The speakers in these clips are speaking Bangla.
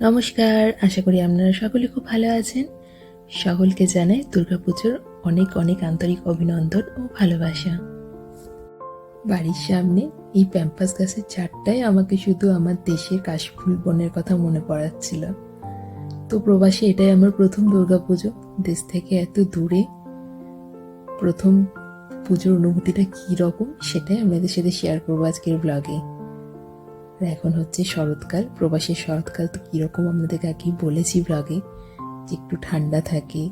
নমস্কার, আশা করি আপনারা সকলে খুব ভালো আছেন। সকলকে জানাই দুর্গাপুজোর অনেক অনেক আন্তরিক অভিনন্দন ও ভালোবাসা। বাড়ির সামনে এই প্যাম্পাস গাছের ছাদটায় আমাকে শুধু আমার দেশের কাশফুল বনের কথা মনে পড়াচ্ছিল। তো প্রবাসী এটাই আমার প্রথম দুর্গাপুজো। দেশ থেকে এত দূরে প্রথম পুজোর অনুভূতিটা কী রকম সেটাই আপনাদের সাথে শেয়ার করবো আজকের ব্লগে। এখন হচ্ছে শরৎকাল, প্রবাসের শরৎকাল তো কীরকম আপনাদেরকে আগেই বলেছি ব্লগে, যে একটু ঠান্ডা থাকে,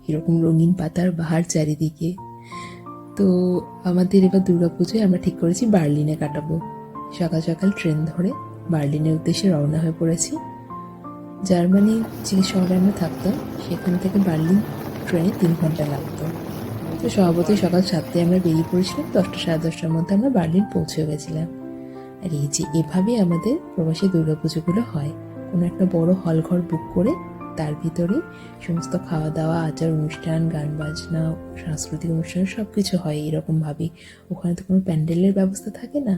এরকম রঙিন পাতার বাহার চারিদিকে। তো আমাদের এবার দুর্গাপুজোয় আমরা ঠিক করেছি বার্লিনে কাটাবো। সকাল সকাল ট্রেন ধরে বার্লিনের উদ্দেশ্যে রওনা হয়ে পড়েছি। জার্মানি যে শহরে আমরা থাকতাম সেখান থেকে বার্লিন ট্রেনে 3 ঘন্টা লাগতো। তো স্বভাবতই সকাল 7টায় আমরা বেরিয়ে পড়েছিলাম, 10টা সাড়ে 10টার মধ্যে আমরা বার্লিন পৌঁছে গেছিলাম। আর এই যে এভাবে আমাদের প্রবাসী দুর্গাপুজোগুলো হয়, কোনো একটা বড় হল ঘর বুক করে তার ভিতরে সমস্ত খাওয়া দাওয়া, আচার অনুষ্ঠান, গান বাজনা, সাংস্কৃতিক অনুষ্ঠান সব কিছু হয় এরকমভাবেই। ওখানে তো কোনো প্যান্ডেলের ব্যবস্থা থাকে না।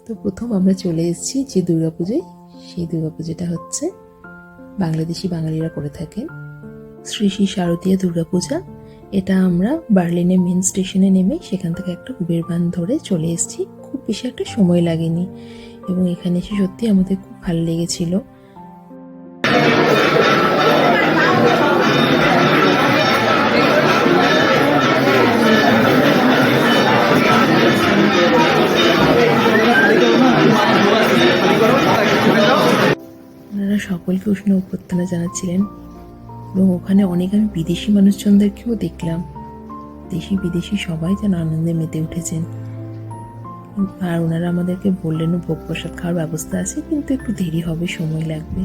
তো প্রথম আমরা চলে এসেছি যে দুর্গাপুজোয়, সেই দুর্গাপুজোটা হচ্ছে বাংলাদেশি বাঙালিরা করে থাকেন, শ্রী শ্রী শারদীয়া দুর্গাপূজা। এটা আমরা বার্লিনে মেন স্টেশনে নেমে সেখান থেকে একটা উবের ভ্যান ধরে চলে এসেছি। খুব বেশি একটা সময় লাগেনি এবং এখানে এসে সত্যি আমাদের খুব ভালো লেগেছিল। ওনারা সকলকে উষ্ণ অভ্যর্থনা জানাচ্ছিলেন এবং ওখানে অনেক আমি বিদেশি মানুষজনদেরকেও দেখলাম। দেশি বিদেশি সবাই যেন আনন্দে মেতে উঠেছেন। আর ওনারা আমাদেরকে বললেনও ভোগ প্রসাদ খাওয়ার ব্যবস্থা আছে, কিন্তু একটু দেরি হবে, সময় লাগবে।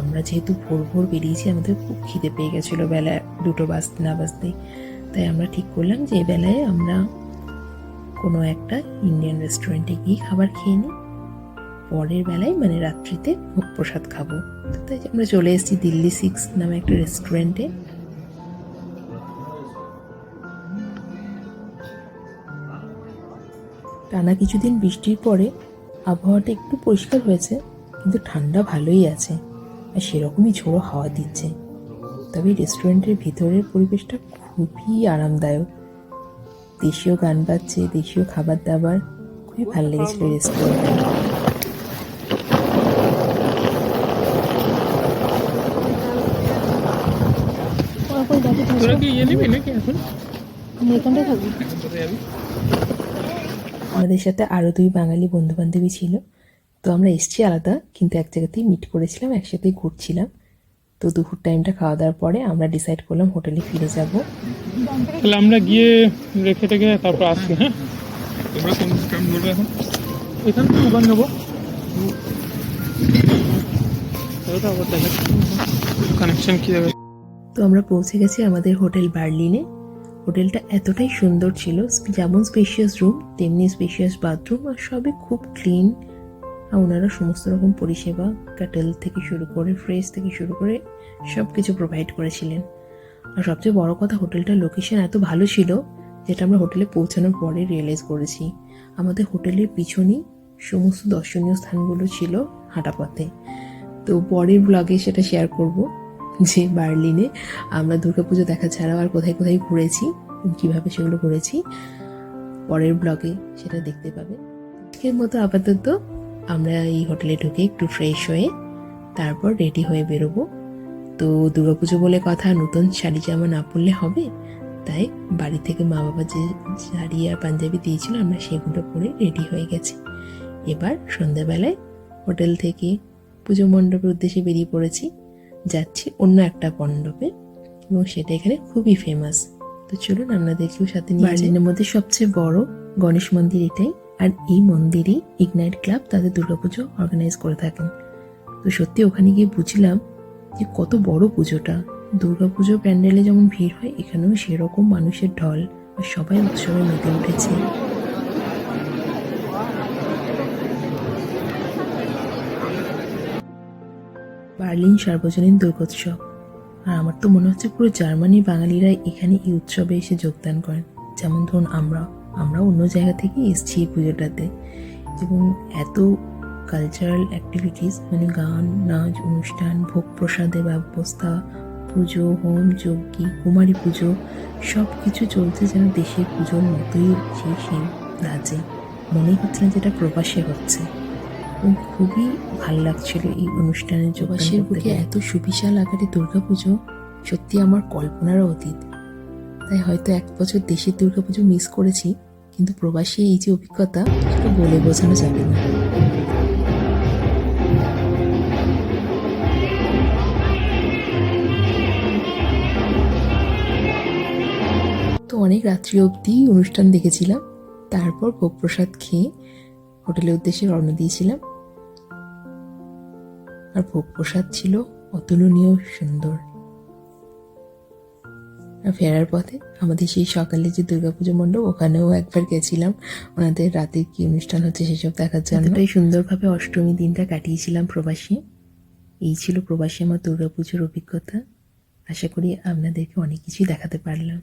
আমরা যেহেতু ভোর ভোর বেরিয়েছি, আমাদের খুব খিদে পেয়ে গেছিলো বেলা 2টো বাজতে না বাজতেই। তাই আমরা ঠিক করলাম যে এই বেলায় আমরা কোনো একটা ইন্ডিয়ান রেস্টুরেন্টে গিয়ে খাবার খেয়ে নিই, পরের বেলায় মানে রাত্রিতে ভোগ প্রসাদ খাবো। তাই আমরা চলে এসেছি দিল্লি 6 নামে একটা রেস্টুরেন্টে। টানা কিছুদিন বৃষ্টির পরে আবহাওয়াটা একটু পরিষ্কার হয়েছে, কিন্তু ঠান্ডা ভালোই আছে আর সেরকমই ঝোড়ো হাওয়া দিচ্ছে। তবে রেস্টুরেন্টের ভিতরের পরিবেশটা খুবই আরামদায়ক। দেশীয় গান বাজছে, দেশীয় খাবার দাবার, খুবই ভালো লেগেছিল রেস্টুরেন্টে। আমাদের সাথে আরো 2 বাঙালি বন্ধু বান্ধবী ছিল। তো আমরা এসছি আলাদা, কিন্তু এক জায়গাতেই মিট করেছিলাম, একসাথেই ঘুরছিলাম। তো দুপুর টাইমটা খাওয়া দাওয়ার পরে আমরা ডিসাইড করলাম হোটেলে ফিরে যাব। তাহলে আমরা গিয়ে রেখে টেকে তারপর আসছি। হ্যাঁ, তোমরা কোন কাম করবে এখন? এখান থেকে উবান নেবো, আবার দেখা কানেকশন কী হবে। তো আমরা পৌঁছে গেছি আমাদের হোটেল বার্লিনে। হোটেলটা এতটাই সুন্দর ছিল, যেমন স্পেশিয়াস রুম তেমনি স্পেশিয়াস বাথরুম, আর সবই খুব ক্লিন। আর ওনারা সমস্ত রকম পরিষেবা, ক্যাটেল থেকে শুরু করে ফ্রেশ থেকে শুরু করে সব কিছু প্রোভাইড করেছিলেন। আর সবচেয়ে বড় কথা, হোটেলটার লোকেশন এত ভালো ছিল যেটা আমরা হোটেলে পৌঁছানোর পরে রিয়েলাইজ করেছি। আমাদের হোটেলের পিছনেই সমস্ত দর্শনীয় স্থানগুলো ছিল হাঁটা পথে। তো পরের ব্লগে সেটা শেয়ার করব যে বার্লিনে আমরা দুর্গাপুজো দেখা ছাড়াও আর কোথায় কোথায় ঘুরেছি, কীভাবে সেগুলো ঘুরেছি। পরের ব্লগে সেটা দেখতে পাবে। আজকের মতো আপাতত আমরা এই হোটেলে ঢুকে একটু ফ্রেশ হয়ে তারপর রেডি হয়ে বেরোবো। তো দুর্গাপুজো বলে কথা, নতুন শাড়ি জামা না পরলে হবে, তাই বাড়ি থেকে মা বাবা যে শাড়ি আর পাঞ্জাবি দিয়েছিল আমরা সেগুলো পরে রেডি হয়ে গেছি। এবার সন্ধ্যাবেলায় হোটেল থেকে পুজো মণ্ডপের উদ্দেশ্যে বেরিয়ে পড়েছি, যাচ্ছি অন্য একটা মণ্ডপে এবং সেটা এখানে খুবই ফেমাস। তো চলুন আপনাদেরকেও সাথে নিয়ে। বার্লিনের মধ্যে সবচেয়ে বড় গণেশ মন্দির এটাই, আর এই মন্দিরই ইগনাইট ক্লাব তাদের দুর্গাপুজো অর্গানাইজ করে থাকেন। তো সত্যি ওখানে গিয়ে বুঝলাম যে কত বড় পুজোটা। দুর্গাপুজো প্যান্ডেলে যেমন ভিড় হয়, এখানেও সেরকম মানুষের ঢল, আর সবাই উৎসবে মেতে উঠেছে। বার্লিন সার্বজনীন দুর্গোৎসব, আর আমার তো মনে হচ্ছে পুরো জার্মানি বাঙালিরা এখানে এই উৎসবে এসে যোগদান করেন। যেমন ধরুন আমরা অন্য জায়গা থেকে এসেছি এই পুজোটাতে, এবং এত কালচারাল অ্যাক্টিভিটিস মানে গান নাচ অনুষ্ঠান ভোগ প্রসাদের ব্যবস্থা পুজো হোম যজ্ঞি কুমারী পুজো সব কিছু চলছে যেন দেশের পুজোর মতোই সেই রাজ্যে মনে হচ্ছে না যেটা প্রবাসে হচ্ছে এবং খুবই ভালো লাগছিল এই অনুষ্ঠানের প্রবাসের বুকে এত সুবিশাল আকারে দুর্গাপুজো সত্যি আমার কল্পনারও অতীত। তাই হয়তো এক বছর দেশের দুর্গাপুজো মিস করেছি, কিন্তু প্রবাসী এই যে অভিজ্ঞতা সেটা বলে বোঝানো যাবে না। তো অনেক রাত্রি অবধি অনুষ্ঠান দেখেছিলাম, তারপর ভোগ প্রসাদ খেয়ে হোটেলের উদ্দেশ্যে রওনা দিয়েছিলাম। আর ভোগ প্রসাদ ছিল অতুলনীয় সুন্দর। আর ফেরার পথে আমাদের সেই সকালে যে দুর্গাপুজো মণ্ডপ ওখানেও একবার গেছিলাম ওনাদের রাতে কি অনুষ্ঠান হচ্ছে সেসব দেখার জন্য। এতটাই সুন্দরভাবে অষ্টমী দিনটা কাটিয়েছিলাম প্রবাসী। এই ছিল প্রবাসী আমার দুর্গাপুজোর অভিজ্ঞতা। আশা করি আপনাদেরকে অনেক কিছুই দেখাতে পারলাম।